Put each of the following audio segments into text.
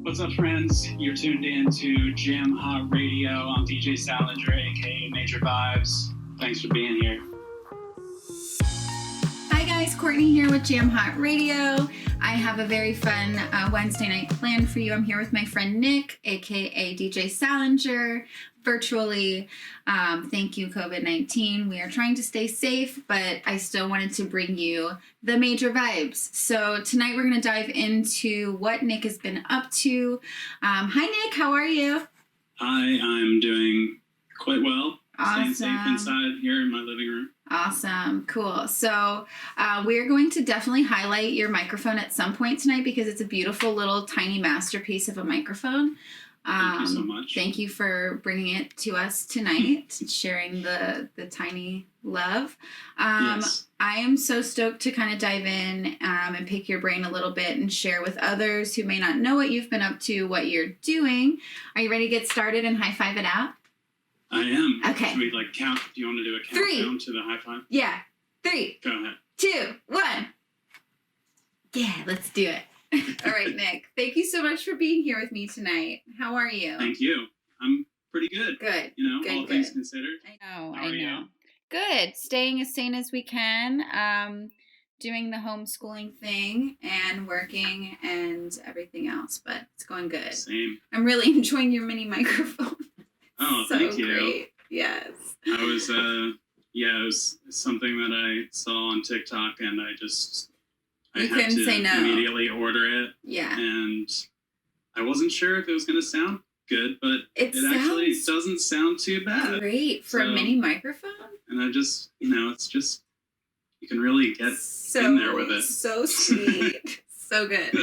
What's up, friends? You're tuned in to Jam Hot Radio. I'm DJ Salinger, aka Major Vibes. Thanks for being here. Hi guys, Courtney here with Jam Hot Radio. I have a very fun Wednesday night planned for you. I'm here with my friend Nick, aka DJ Salinger, virtually. Thank you, COVID-19. We are trying to stay safe, but I still wanted to bring you the major vibes. So tonight we're going to dive into what Nick has been up to. Hi Nick, how are you? Hi, I'm doing quite well. Awesome. Staying safe inside here in my living room. Awesome. Cool. So we're going to definitely highlight your microphone at some point tonight because it's a beautiful little tiny masterpiece of a microphone. Thank you so much. Thank you for bringing it to us tonight, sharing the tiny love. Yes. I am so stoked to kind of dive in and pick your brain a little bit and share with others who may not know what you've been up to, what you're doing. Are you ready to get started and high five it out? I am. Okay. Should we count? Do you want to do a countdown to the high five? Yeah. 3, Go ahead. 2, 1. Yeah, let's do it. All right, Nick. Thank you so much for being here with me tonight. How are you? Thank you. I'm pretty good. Good. Good, all things considered. I know. How are you? Good. Staying as sane as we can. Doing the homeschooling thing and working and everything else, but it's going good. Same. I'm really enjoying your mini microphone. Oh, so thank you. Great. Yes. I was, it was something that I saw on TikTok, and I You had couldn't to say no. immediately order it. Yeah. And I wasn't sure if it was going to sound good, but it actually doesn't sound too bad. Great for a mini microphone. And I just, it's just, you can really get in there with it. So sweet. So good.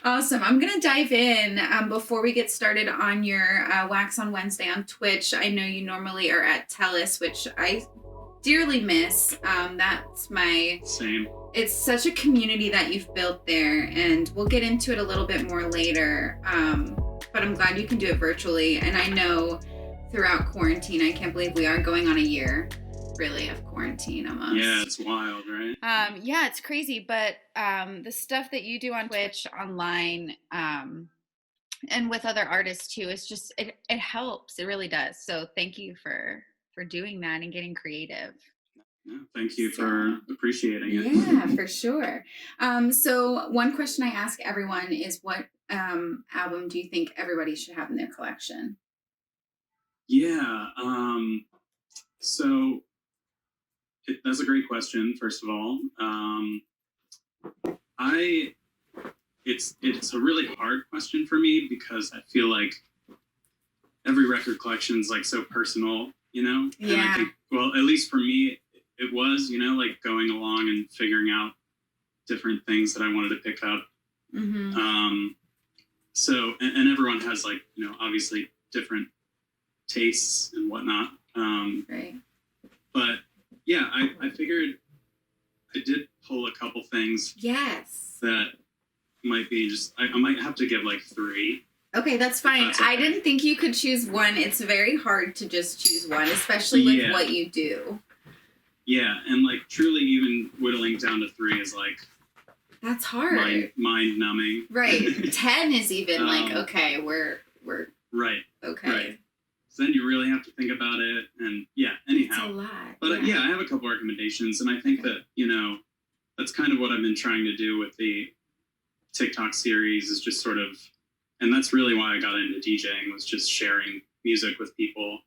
Awesome. I'm going to dive in before we get started on your Wax on Wednesday on Twitch. I know you normally are at Tellus, which I dearly miss. That's my... Same. It's such a community that you've built there, and we'll get into it a little bit more later. But I'm glad you can do it virtually. And I know throughout quarantine, I can't believe we are going on a year, really, of quarantine almost. Yeah, it's wild, right? Yeah, it's crazy. But the stuff that you do on Twitch, online, and with other artists too, it's just, it helps. It really does. So thank you for doing that and getting creative. Yeah, thank you for appreciating it. Yeah, for sure. So one question I ask everyone is, what album do you think everybody should have in their collection? Yeah. So that's a great question, first of all. It's a really hard question for me because I feel like every record collection is so personal, And Yeah. I think, well, at least for me, it was, going along and figuring out different things that I wanted to pick up. Mm-hmm. So, and everyone has obviously different tastes and whatnot. Right. But yeah, I figured I did pull a couple things. Yes. That might be I might have to give 3. Okay, that's fine. That's okay. I didn't think you could choose one. It's very hard to just choose one, especially with what you do. Yeah, and truly even whittling down to 3 is that's hard. Mind numbing. Right. 10 is even okay, we're right. Okay. Right. So then you really have to think about it, and anyhow. It's a lot. But I have a couple recommendations, and I think that that's kind of what I've been trying to do with the TikTok series, is just sort of, and that's really why I got into DJing, was just sharing music with people.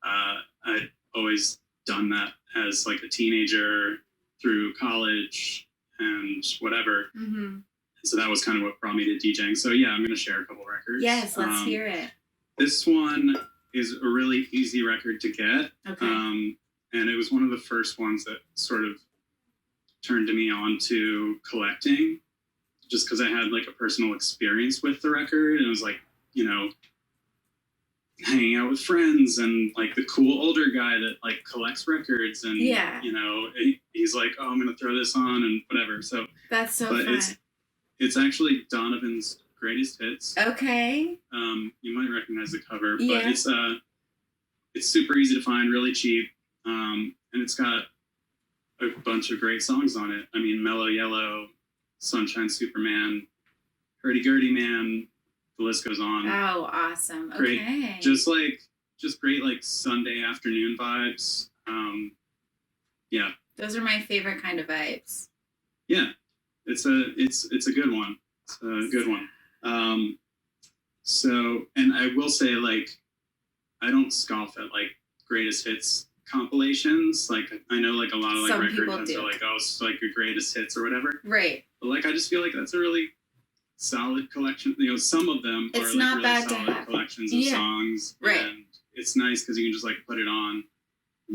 I'd always done that as a teenager through college and whatever. Mm-hmm. So that was kind of what brought me to DJing. So yeah, I'm going to share a couple records. Yes, let's hear it. This one is a really easy record to get. Okay. And it was one of the first ones that sort of turned me on to collecting, just because I had a personal experience with the record, and it was hanging out with friends and the cool older guy that collects records, and he's oh, I'm gonna throw this on and whatever. So that's so fun. It's actually Donovan's greatest hits. Okay. You might recognize the cover, but it's super easy to find, really cheap, and it's got a bunch of great songs on it. I mean, Mellow Yellow, Sunshine Superman, Hurdy Gurdy Man, the list goes on. Oh, awesome. Great. Okay. Just great like Sunday afternoon vibes. Yeah. Those are my favorite kind of vibes. Yeah. It's a good one. It's a good one. So, and I will say, like, I don't scoff at like greatest hits compilations. Like, I know like a lot of like record heads are like, oh, it's like your greatest hits or whatever. Right. But like, I just feel like that's a really solid collection. You know, some of them it's are not like really bad solid to have. collections of songs. Right. And it's nice because you can just like put it on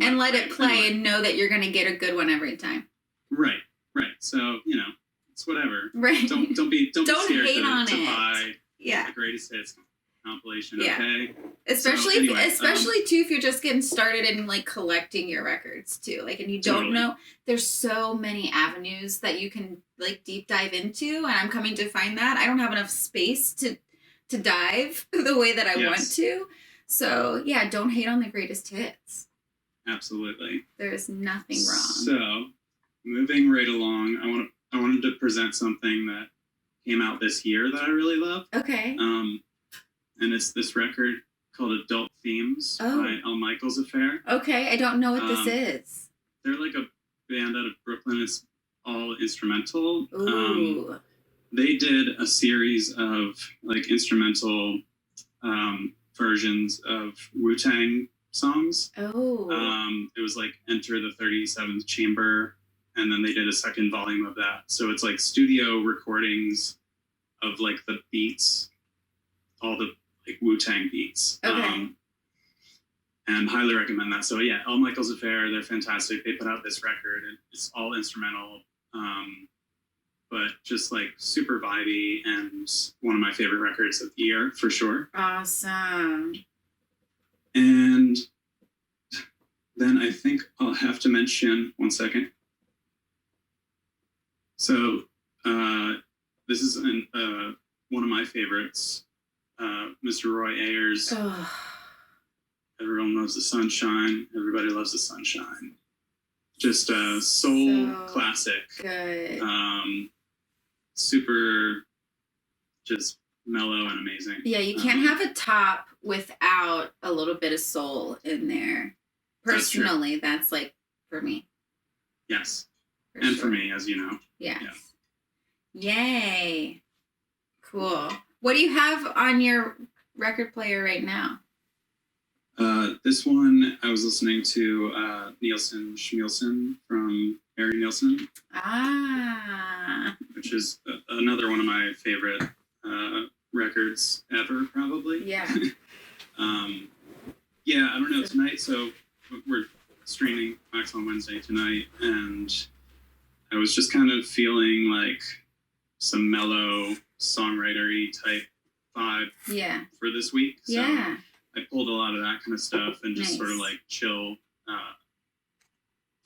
and let it play and know that you're going to get a good one every time. Right. So, you know, it's whatever. Right. Don't be scared hate on to it. buy the greatest hits compilation. Yeah. Okay. Especially, so, anyway, especially too, if you're just getting started in like collecting your records too, like, and you don't know, there's so many avenues that you can like deep dive into, and I'm coming to find that I don't have enough space to dive the way that I want to. So yeah, don't hate on the greatest hits. Absolutely. There's nothing wrong. So, moving right along, I wanted to present something that came out this year that I really love. Okay. And it's this record called Adult Themes by Al Michaels Affair. Okay, I don't know what this is. They're like a band out of Brooklyn. It's all instrumental. Ooh. They did a series of like instrumental versions of Wu-Tang songs. Oh. It was like Enter the 37th Chamber, and then they did a second volume of that. So it's like studio recordings of like the beats, all the like Wu-Tang beats. Okay. And highly recommend that. So yeah, Al Michaels Affair, they're fantastic. They put out this record and it's all instrumental, but just like super vibey and one of my favorite records of the year for sure. Awesome. And then I think I'll have to mention, one second. So this is one of my favorites, Mr. Roy Ayers. Oh. Everyone loves the sunshine. Everybody loves the sunshine. Just a soul classic. Good. Super just mellow and amazing. Yeah, you can't have a top without a little bit of soul in there. Personally, that's like for me. Yes. For me, as you know. Yes. Yeah. Yay. Cool. What do you have on your record player right now? This one, I was listening to Nielsen Schmielsen from Harry Nielsen. Ah. Which is another one of my favorite records ever, probably. Yeah. Yeah, I don't know, tonight, so we're streaming Wax on Wednesday tonight, and I was just kind of feeling like some mellow songwriter-y type vibe for this week. So yeah. I pulled a lot of that kind of stuff and just sort of like chill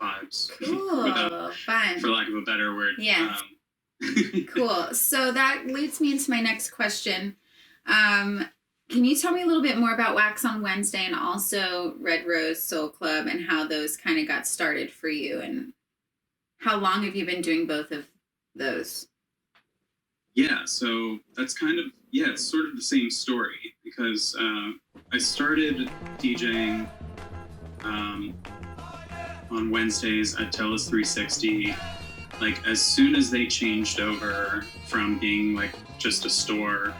vibes. Cool. Fun. For lack of a better word. Yeah. Cool. So that leads me into my next question. Can you tell me a little bit more about Wax on Wednesday and also Red Rose Soul Club and how those kind of got started for you, and how long have you been doing both of those? Yeah, so that's kind of, it's sort of the same story, because I started DJing on Wednesdays at Tellus 360, like as soon as they changed over from being like just a store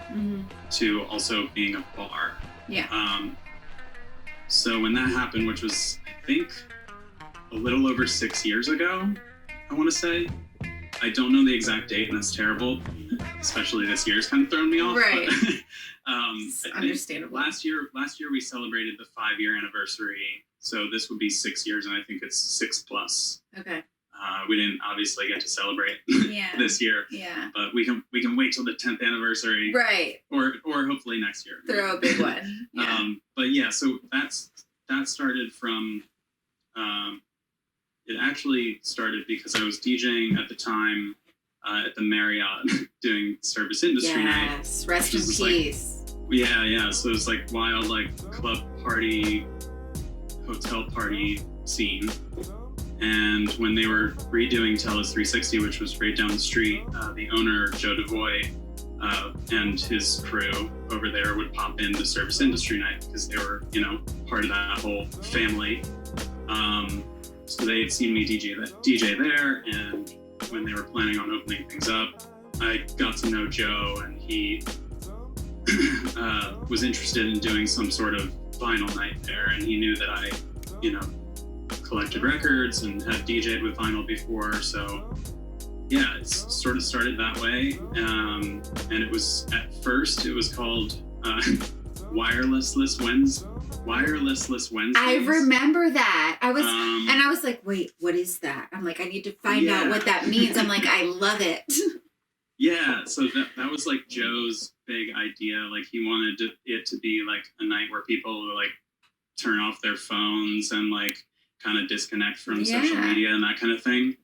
to also being a bar. Yeah. So when that happened, which was, I think, a little over 6 years ago, I want to say. I don't know the exact date, and that's terrible. Especially this year's kind of thrown me off. Right. But, understandable. Last year we celebrated the 5-year anniversary. So this would be 6 years, and I think it's 6+. Okay. We didn't obviously get to celebrate this year. Yeah. But we can wait till the 10th anniversary. Right. Or hopefully next year. Throw a big one. Yeah. But yeah, so that started from. It actually started because I was DJing at the time at the Marriott doing Service Industry Night. Yes, rest in peace. Like, yeah. So it was like wild, like club party, hotel party scene. And when they were redoing Tellus 360, which was right down the street, the owner, Joe DeVoy, and his crew over there would pop in to Service Industry Night because they were, you know, part of that whole family. So they had seen me DJ there, and when they were planning on opening things up, I got to know Joe, and he was interested in doing some sort of vinyl night there, and he knew that I, you know, collected records and had DJ'd with vinyl before, so yeah, it sort of started that way. And it was, at first, it was called Wirelessless Wednesdays. I remember that. I was like, wait, what is that? I'm like, I need to find out what that means. I'm like, I love it. Yeah, so that was like Joe's big idea. Like, he wanted it to be like a night where people would like turn off their phones and like kind of disconnect from social media and that kind of thing.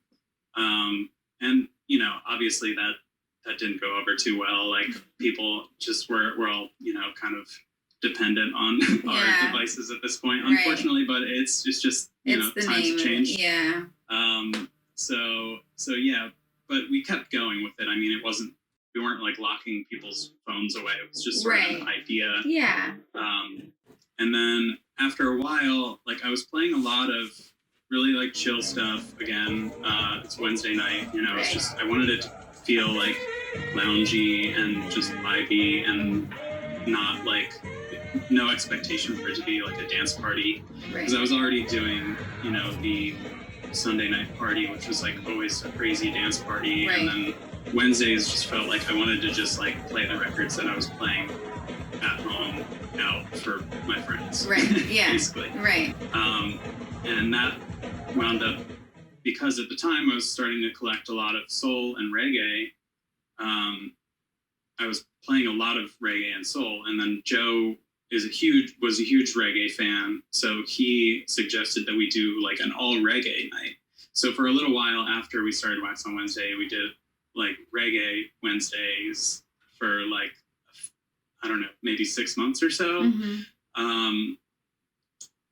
And, you know, obviously that didn't go over too well. Like, people just were all, you know, kind of dependent on our devices at this point, unfortunately, but it's just, you know, times have changed. Yeah. So yeah, but we kept going with it. I mean, we weren't like locking people's phones away. It was just sort of an idea. Yeah. And then after a while, like, I was playing a lot of really like chill stuff again. It's Wednesday night, you know, it's just, I wanted it to feel like loungy and just vibey and not like, no expectation for it to be like a dance party. Because I was already doing, you know, the Sunday night party, which was like always a crazy dance party. And then Wednesdays just felt like I wanted to just like play the records that I was playing at home out for my friends. Basically. And that wound up, because at the time I was starting to collect a lot of soul and reggae. I was playing a lot of reggae and soul, and then Joe was a huge reggae fan, so he suggested that we do like an all reggae night. So for a little while after we started Wax on Wednesday, we did like reggae Wednesdays for like, I don't know, maybe 6 months or so.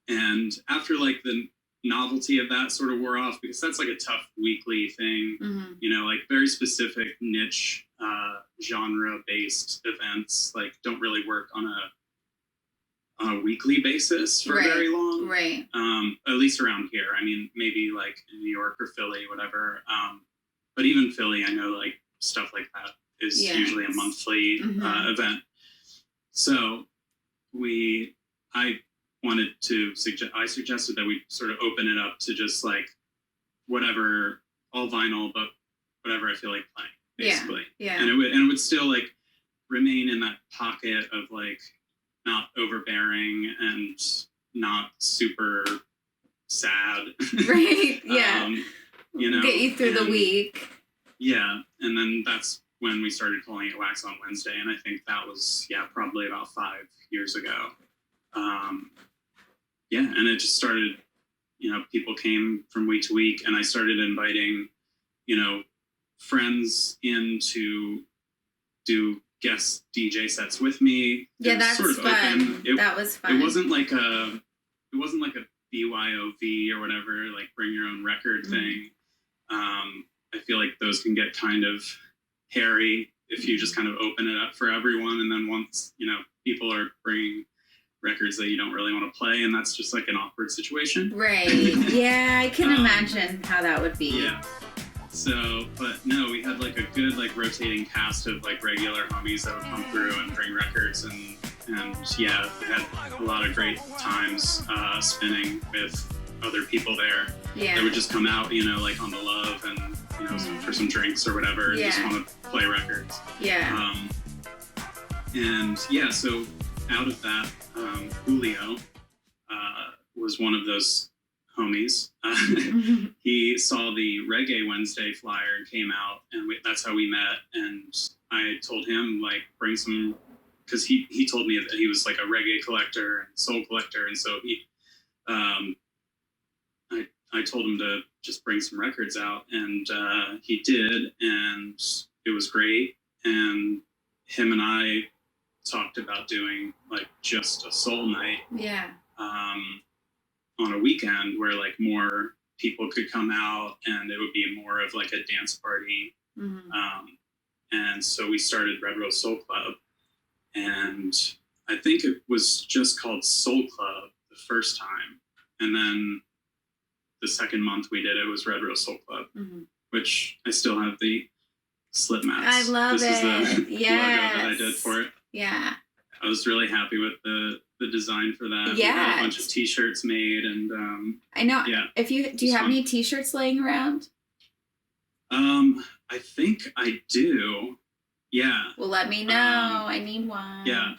And after like the novelty of that sort of wore off, because that's like a tough weekly thing, you know, like very specific niche genre based events like don't really work on a weekly basis for very long. At least around here. I mean, maybe like in New York or Philly, whatever. But even Philly, I know like stuff like that is usually a monthly event. So I suggested that we sort of open it up to just like whatever, all vinyl, but whatever I feel like playing, basically. And it would still like remain in that pocket of like not overbearing and not super sad. You know, get you through the week. Yeah, and then that's when we started calling it Wax on Wednesday, and I think that was probably about 5 years ago. And it just started, you know, people came from week to week, and I started inviting, you know, friends in to do guest DJ sets with me. That's sort of fun. That was fun. It wasn't like a BYOV or whatever, like bring your own record thing. I feel like those can get kind of hairy if you just kind of open it up for everyone, and then once, you know, people are bringing records that you don't really want to play, and that's just like an awkward situation. I can imagine how that would be. So, but no, we had like a good like rotating cast of like regular homies that would come through and bring records, and we had a lot of great times spinning with other people there. They would just come out, you know, like on the love and, you know, for some drinks or whatever, and just want to play records. So out of that, Julio was one of those homies. He saw the Reggae Wednesday flyer and came out, and that's how we met. And I told him, like, bring some, because he told me that he was like a reggae collector and soul collector, and so I told him to just bring some records out, and he did, and it was great. And him and I talked about doing like just a soul night on a weekend where like more people could come out, and it would be more of like a dance party. And so we started Red Rose Soul Club, and I think it was just called Soul Club the first time. And then the second month we did it was Red Rose Soul Club, which I still have the slip mats. I love this it. This is the Yes. logo that I did for it. Yeah. I was really happy with the design for that. Yeah. We had a bunch of t-shirts made, and I know. Yeah. Do you have any t-shirts laying around? I think I do. Yeah. Well, let me know. I need one. Yeah.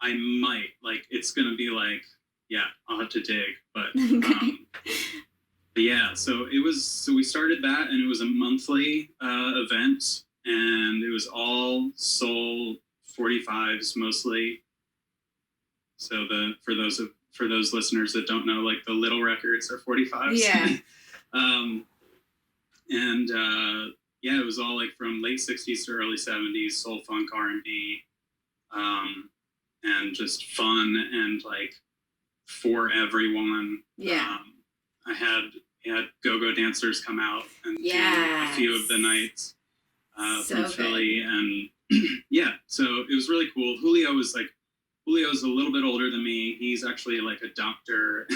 I might, like, it's gonna be like, yeah, I'll have to dig, but but yeah, so we started that, and it was a monthly event, and it was all soul 45s mostly. So for those listeners that don't know, like, the little records are 45s. Yeah. Yeah, it was all like from late 60s to early 70s, soul, funk, R&B, and just fun and like for everyone. Yeah. I had go-go dancers come out and do a few of the nights from Philly, and yeah, so it was really cool. Julio's a little bit older than me. He's actually like a doctor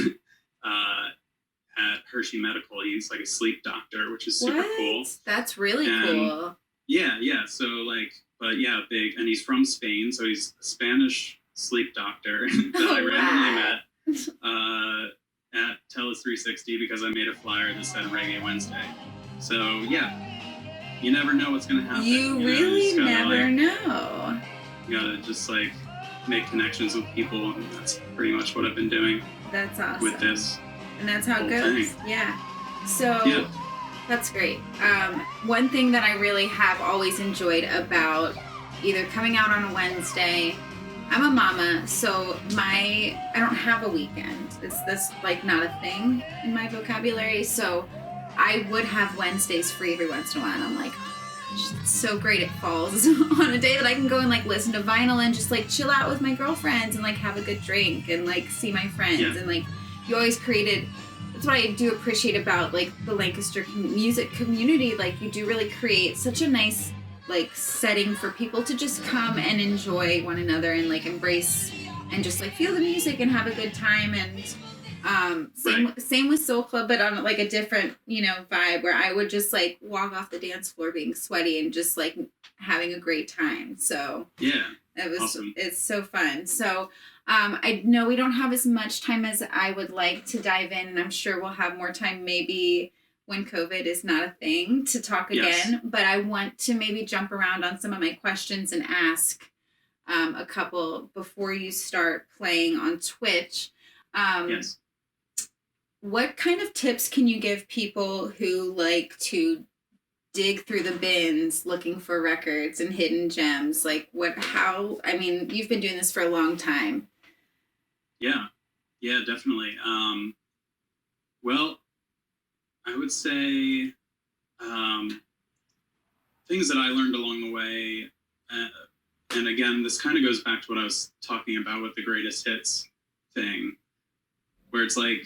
at Hershey Medical. He's like a sleep doctor, which is super cool. That's really cool. Yeah. So like, but yeah, big. And he's from Spain, so he's a Spanish sleep doctor that I randomly met at Tellus 360 because I made a flyer that said Reggae Wednesday. So yeah, you never know what's gonna happen. You really never know. You gotta just like make connections with people, and that's pretty much what I've been doing. That's awesome. With this. And that's how it goes. Thing. Yeah. So that's great. One thing that I really have always enjoyed about either coming out on a Wednesday, I'm a mama, so I don't have a weekend. That's like not a thing in my vocabulary. So I would have Wednesdays free every once in a while, and I'm like, oh my gosh, it's so great it falls on a day that I can go and like listen to vinyl and just like chill out with my girlfriends and like have a good drink and like see my friends. And like you always created, that's what I do appreciate about like the Lancaster music community. Like you do really create such a nice like setting for people to just come and enjoy one another and like embrace and just like feel the music and have a good time. And same with Soul Club, but on like a different, vibe where I would just like walk off the dance floor being sweaty and just like having a great time. So yeah, it was awesome. It's so fun. So I know we don't have as much time as I would like to dive in, and I'm sure we'll have more time maybe when COVID is not a thing to talk again. But I want to maybe jump around on some of my questions and ask a couple before you start playing on Twitch. Yes. What kind of tips can you give people who like to dig through the bins looking for records and hidden gems? Like you've been doing this for a long time. Yeah, definitely. Well, I would say things that I learned along the way, and again, this kind of goes back to what I was talking about with the greatest hits thing, where it's like,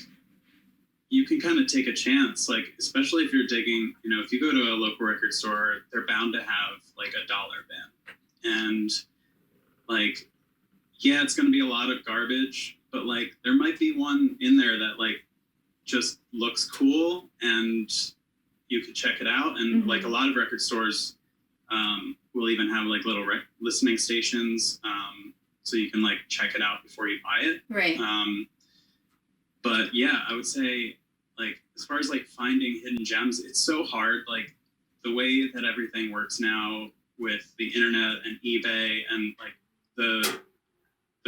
you can kind of take a chance, like, especially if you're digging, if you go to a local record store, they're bound to have like a dollar bin. And like, yeah, it's going to be a lot of garbage, but like, there might be one in there that like just looks cool and you could check it out. And like a lot of record stores will even have like little listening stations. So you can like check it out before you buy it. Right. But yeah, I would say, like, as far as like finding hidden gems, it's so hard. Like the way that everything works now with the internet and eBay, and like the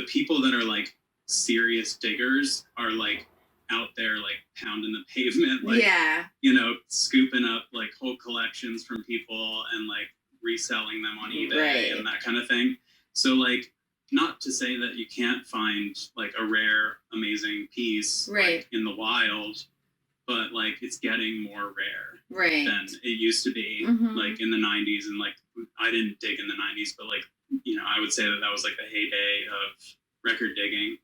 people that are like serious diggers are like out there like pounding the pavement, like scooping up like whole collections from people and like reselling them on eBay and that kind of thing. So like, not to say that you can't find like a rare, amazing piece like, in the wild, but like it's getting more rare than it used to be, like in the 90s. And like, I didn't dig in the 90s, but like, I would say that was like the heyday of record digging.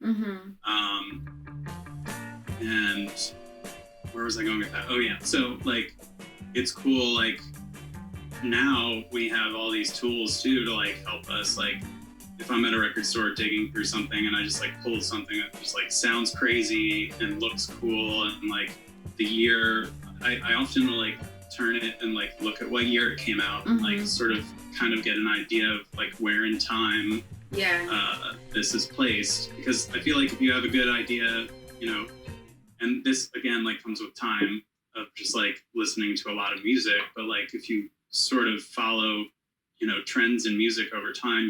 And where was I going with that? Oh yeah. So like, it's cool. Like now we have all these tools too to like help us, like if I'm at a record store digging through something and I just like pulled something that just like sounds crazy and looks cool, and like the year, I often will like turn it and like look at what year it came out and like sort of kind of get an idea of like where in time this is placed, because I feel like if you have a good idea, you know, and this again like comes with time of just like listening to a lot of music, but like if you sort of follow, you know, trends in music over time,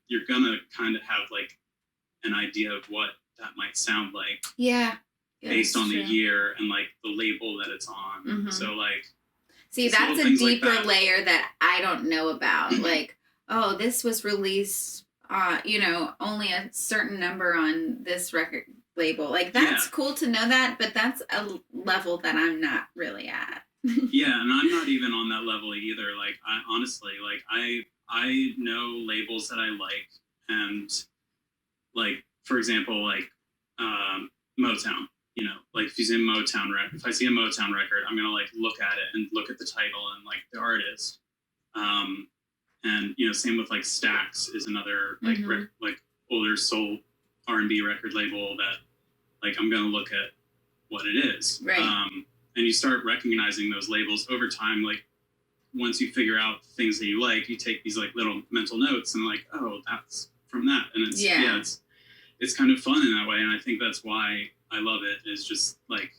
you're gonna kind of have like an idea of what that might sound like. Based on the year and like the label that it's on. So like, see, that's a deeper layer that I don't know about. Like, oh, this was released, you know, only a certain number on this record label. Like, that's cool to know that, but that's a level that I'm not really at. Yeah, and I'm not even on that level either. Like, I honestly, like, I know labels that I like, and like, for example, like Motown. You know, like if you see a Motown record, if I see a Motown record, I'm gonna like look at it and look at the title and like the artist. And you know, same with like Stax is another like like older soul R&B record label that like I'm gonna look at what it is. Right. And you start recognizing those labels over time. Like once you figure out things that you like, you take these like little mental notes and like, oh, that's from that. And it's it's kind of fun in that way. And I think that's why I love it, is just like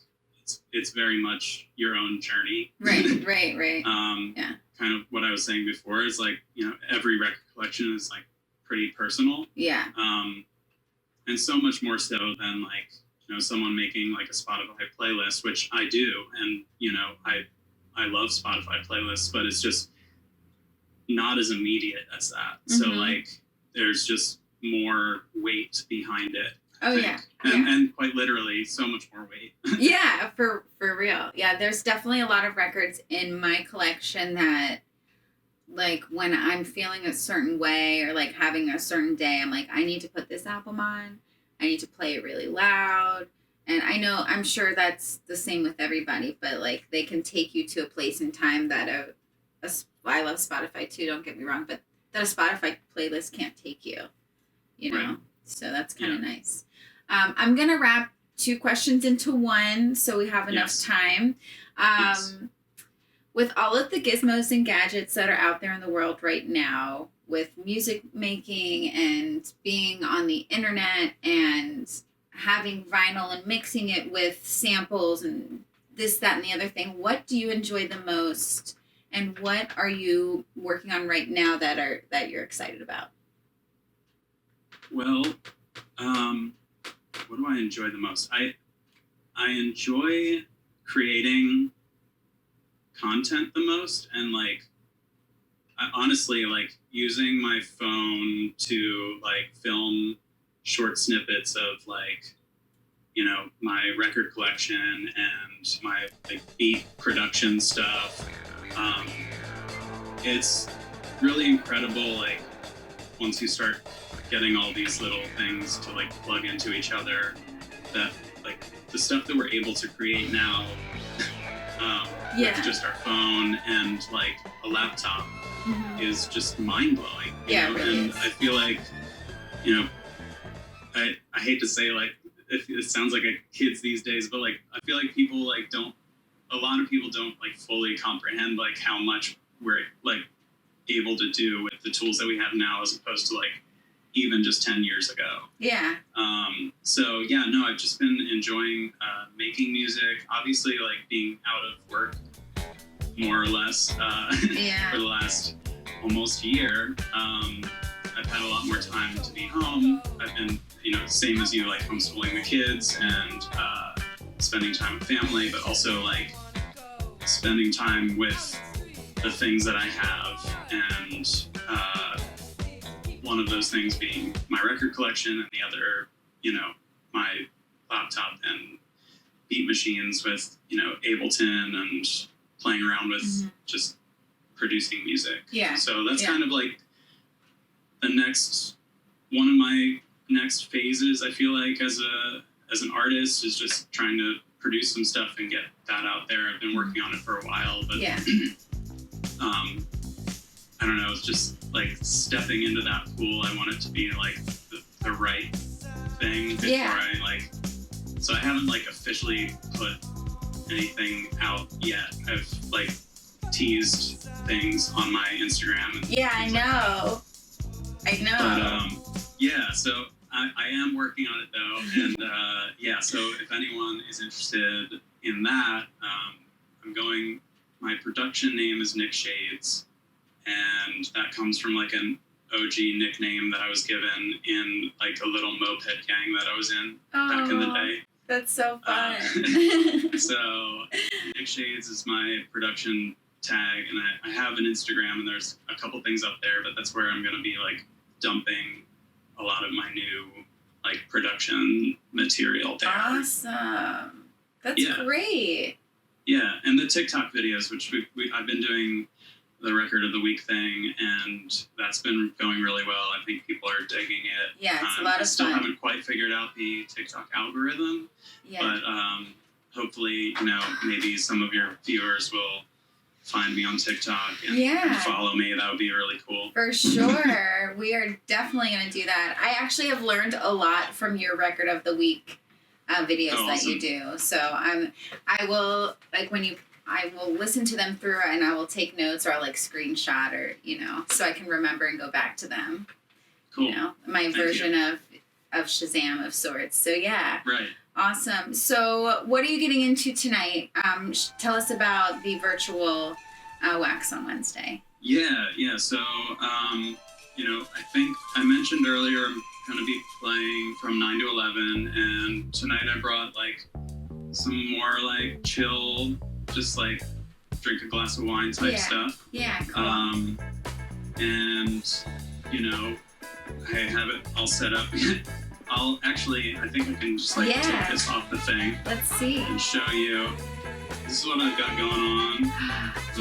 it's very much your own journey. Right. Kind of what I was saying before is like, you know, every record collection is like pretty personal. Yeah. And so much more so than like, you know, someone making like a Spotify playlist, which I do, and you know, I love Spotify playlists, but it's just not as immediate as that. So like there's just more weight behind it. And quite literally so much more weight. Yeah, for real. Yeah, there's definitely a lot of records in my collection that like when I'm feeling a certain way or like having a certain day, I'm like, I need to put this album on. I need to play it really loud. And I know, I'm sure that's the same with everybody, but like they can take you to a place in time that I love Spotify too, don't get me wrong, but that a Spotify playlist can't take you, you know? Right. So that's kind of nice. I'm going to wrap 2 questions into one so we have enough time. With all of the gizmos and gadgets that are out there in the world right now, with music making and being on the internet and having vinyl and mixing it with samples and this, that, and the other thing, what do you enjoy the most? And what are you working on right now that you're excited about? Well, what do I enjoy the most? I enjoy creating content the most, and like I honestly like using my phone to like film short snippets of like, you know, my record collection and my like beat production stuff. It's really incredible, like once you start getting all these little things to like plug into each other, that like the stuff that we're able to create now with just our phone and like a laptop is just mind-blowing. You know? Really and is. I feel like, you know, I hate to say like it sounds like kids these days, but like I feel like a lot of people don't like fully comprehend like how much we're like able to do with the tools that we have now as opposed to like even just 10 years ago. Yeah. So yeah, no, I've just been enjoying making music, obviously like being out of work more or less for the last almost year. I've had a lot more time to be home. I've been, you know, same as you, like homeschooling the kids and spending time with family, but also like spending time with the things that I have, and one of those things being my record collection, and the other, you know, my laptop and beat machines with, you know, Ableton and playing around with just producing music. Yeah. So that's kind of like one of my next phases, I feel like, as an artist, is just trying to produce some stuff and get that out there. I've been working on it for a while, but I don't know, it's just like stepping into that pool. I want it to be like the right thing before I like, so I haven't like officially put anything out yet. I've like teased things on my Instagram. And I know. But so I am working on it though. And so if anyone is interested in that, my production name is Nick Shades, and that comes from like an OG nickname that I was given in like a little moped gang that I was in back in the day. That's so fun. So Nick Shades is my production tag, and I have an Instagram, and there's a couple things up there, but that's where I'm going to be like dumping a lot of my new like production material there. Awesome. That's great. Yeah, and the TikTok videos, which I've been doing the record of the week thing, and that's been going really well. I think people are digging it. Yeah, it's a lot of fun. I still haven't quite figured out the TikTok algorithm, but hopefully, maybe some of your viewers will find me on TikTok and follow me. That would be really cool. For sure. We are definitely going to do that. I actually have learned a lot from your record of the week videos that you do. So I will listen to them through, and I will take notes, or I'll like screenshot, or so I can remember and go back to them. Cool. My version of Shazam of sorts. So yeah. Right. Awesome. So what are you getting into tonight? Tell us about the virtual wax on Wednesday. Yeah. So I think I mentioned earlier I'm going to be playing from 9 to 11, and tonight I brought like some more like chill, just like drink a glass of wine type stuff. Yeah, cool. And I have it all set up. I think I can just like take this off the thing. Let's see. And show you. This is what I've got going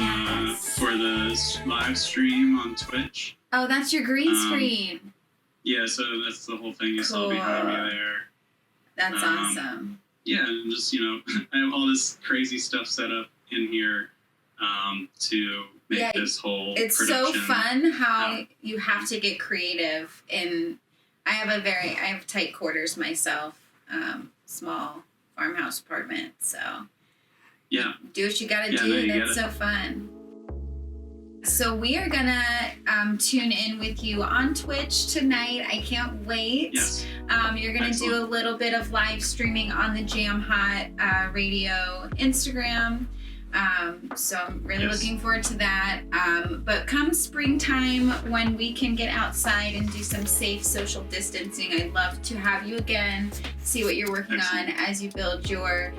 on for the live stream on Twitch. Oh, that's your green screen. Yeah, so that's the whole thing you saw behind me there. That's awesome. Yeah, and just, I have all this crazy stuff set up in here to make this whole It's production so fun how you have to get creative. And I have tight quarters myself, small farmhouse apartment, so do what you gotta do. That's so fun. So we are gonna tune in with you on Twitch tonight. I can't wait. Yes. You're gonna do a little bit of live streaming on the Jam Hot Radio Instagram. So I'm really looking forward to that. But come springtime, when we can get outside and do some safe social distancing, I'd love to have you again, see what you're working on as you build your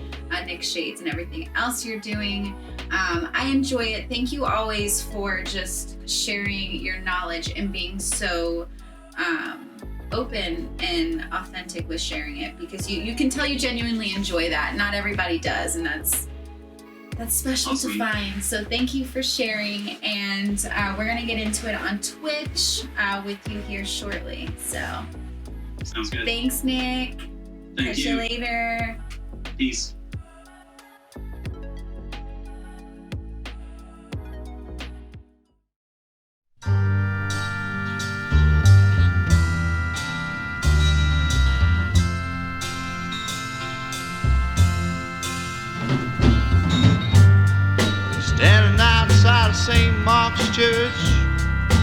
Nick Shades and everything else you're doing. I enjoy it. Thank you always for just sharing your knowledge and being so open and authentic with sharing it, because you can tell you genuinely enjoy that. Not everybody does, and that's special to find. So thank you for sharing, and we're gonna get into it on Twitch with you here shortly. So sounds good. Thanks, Nick. Catch you later. Peace. Standing outside of St. Mark's Church,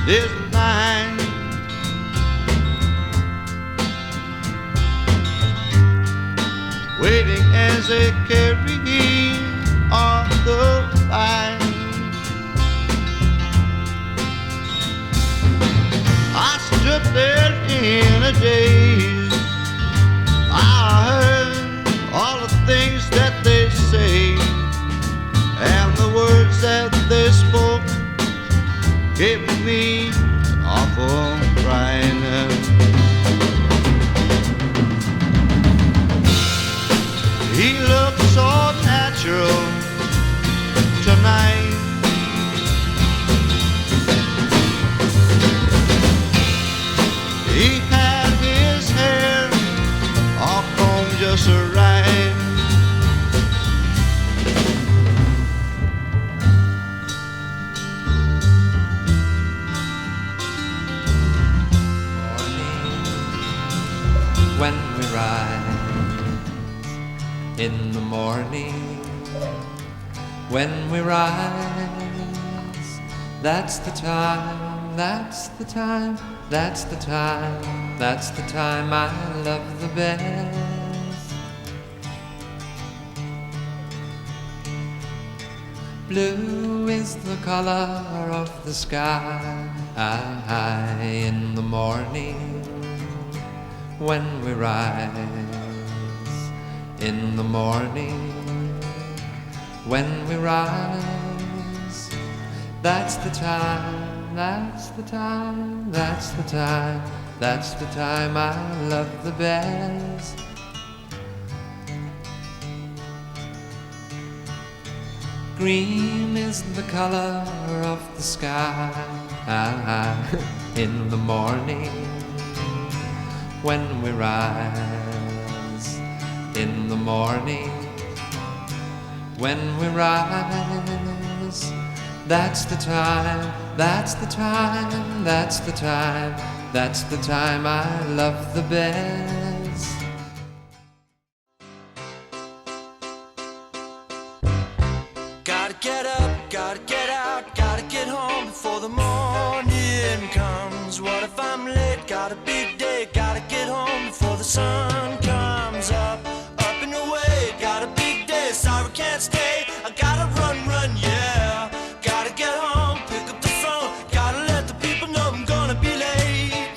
there's a line. Waiting as they carry on the line. I stood there in a daze. I heard all the things that they say, and the words that they spoke gave me an awful crying. He looked so natural tonight. He had his hair all combed just right. when we rise in the morning. When we rise, that's the time, that's the time, that's the time, that's the time I love the best. Blue is the color of the sky in the morning. When we rise in the morning. When we rise, that's the time, that's the time, that's the time, that's the time I love the best. Green is the color of the sky in the morning. When we rise in the morning. When we rise, that's the time, that's the time, that's the time, that's the time I love the best. Gotta get up, gotta get out, gotta get home before the morning comes. What if I'm late? Got a big day, gotta get home before the sun comes up. Up and away, got a big day, sorry can't stay. I gotta run, run, yeah. Gotta get home, pick up the phone, gotta let the people know I'm gonna be late.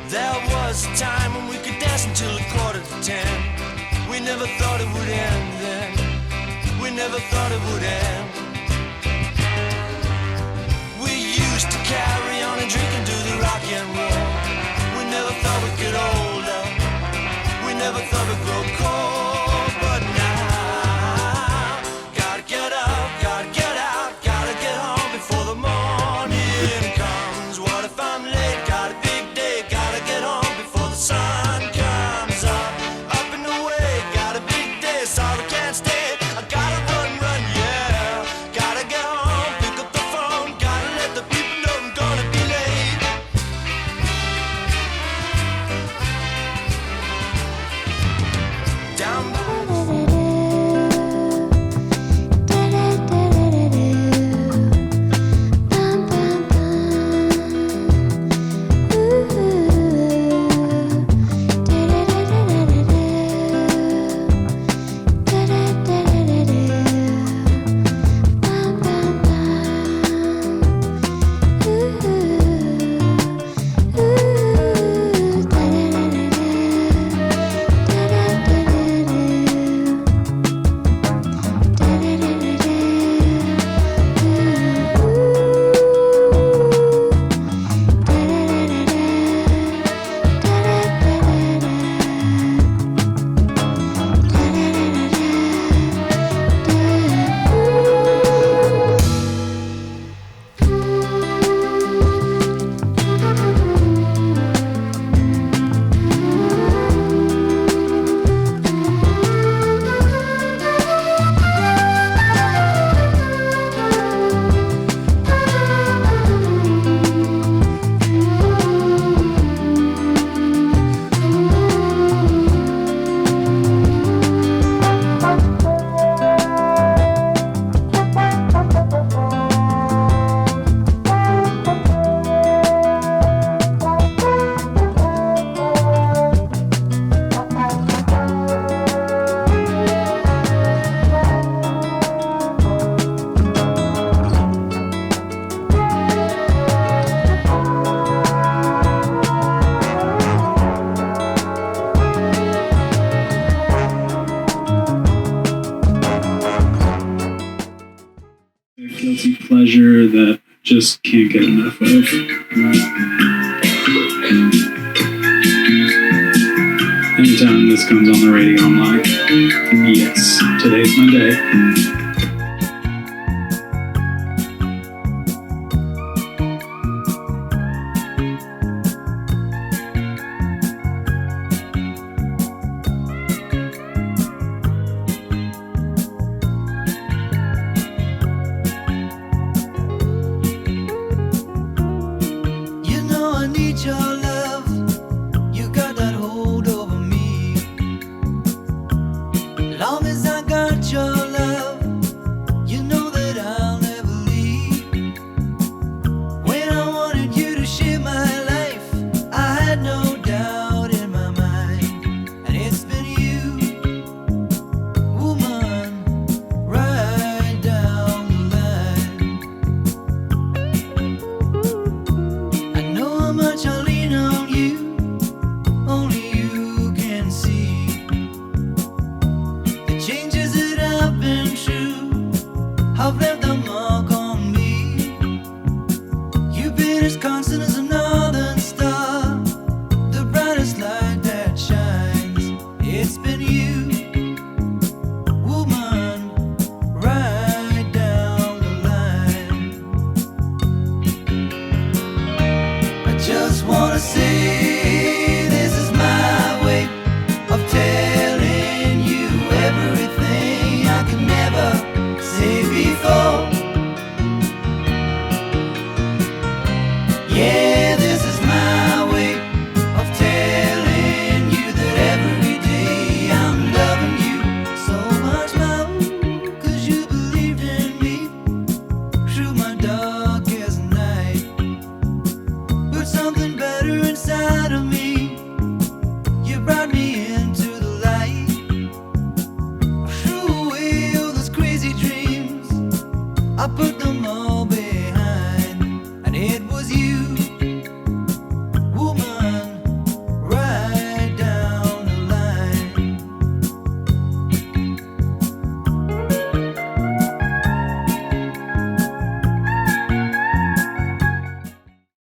There was a time when we could dance until 9:45. We never thought it would end then. We never thought it would end. We used to carry on and drink and do the rock and roll. We never thought we'd get older. We never thought we'd grow cold. But now, gotta get up, gotta get out, gotta get home before the morning comes. What if I'm late? Got a big day, gotta get home before the sun comes up. Up and away, got a big day, sorry can't stay. I gotta run, run, yeah. Gotta get home, pick up the phone, gotta let the people know I'm gonna be late. Down by guilty pleasure that just can't get enough of. Anytime this comes on the radio, I'm like, yes, today's my day. need your love.